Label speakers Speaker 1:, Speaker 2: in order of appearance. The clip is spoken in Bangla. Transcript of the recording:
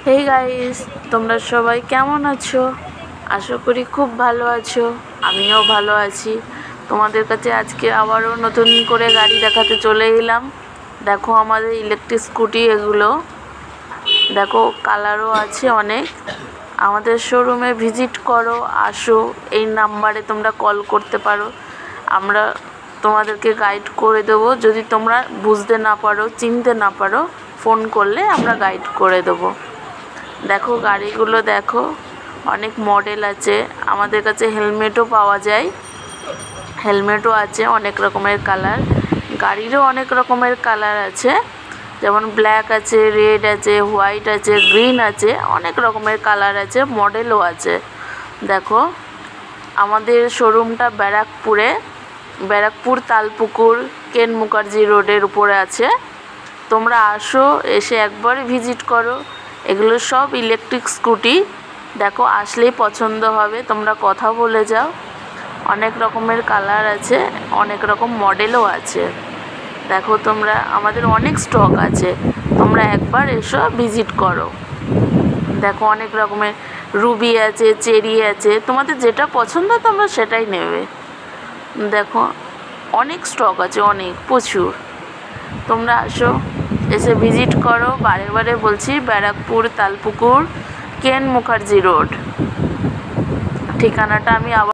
Speaker 1: হেই গাইস, তোমরা সবাই কেমন আছো? আশা করি খুব ভালো আছো। আমিও ভালো আছি। তোমাদের কাছে আজকে আবারও নতুন করে গাড়ি দেখাতে চলে এলাম। দেখো আমাদের ইলেকট্রিক স্কুটি, এগুলো দেখো কালারও আছে অনেক। আমাদের শোরুমে ভিজিট করো, আসো। এই নাম্বারে তোমরা কল করতে পারো, আমরা তোমাদেরকে গাইড করে দেবো। যদি তোমরা বুঝতে না পারো, চিনতে না পারো, ফোন করলে আমরা গাইড করে দেবো। দেখো গাড়িগুলো দেখো, অনেক মডেল আছে। আমাদের কাছে হেলমেটও পাওয়া যায়, হেলমেটও আছে অনেক রকমের কালার। গাড়িরও অনেক রকমের কালার আছে, যেমন ব্ল্যাক আছে, রেড আছে, হোয়াইট আছে, গ্রিন আছে, অনেক রকমের কালার আছে, মডেলও আছে। দেখো আমাদের শোরুমটা ব্যারাকপুর তালপুকুর কেন মুখার্জি রোডের উপরে আছে। তোমরা আসো, এসে একবার ভিজিট করো। এগুলো সব ইলেকট্রিক স্কুটি। দেখো আসলেই পছন্দ হবে, তোমরা কথা বলে যাও। অনেক রকমের কালার আছে, অনেক রকম মডেলও আছে। দেখো তোমরা, আমাদের অনেক স্টক আছে, তোমরা একবার এসো, ভিজিট করো। দেখো অনেক রকমের রুবি আছে, চেরি আছে, তোমাদের যেটা পছন্দ তোমরা সেটাই নেবে। দেখো অনেক স্টক আছে, অনেক প্রচুর। তোমরা আসো, এসে ভিজিট করো। বারে বারে বলছি, ব্যারাকপুর তালপুকুর কেন মুখার্জি রোড। ঠিকানাটা আমি আবার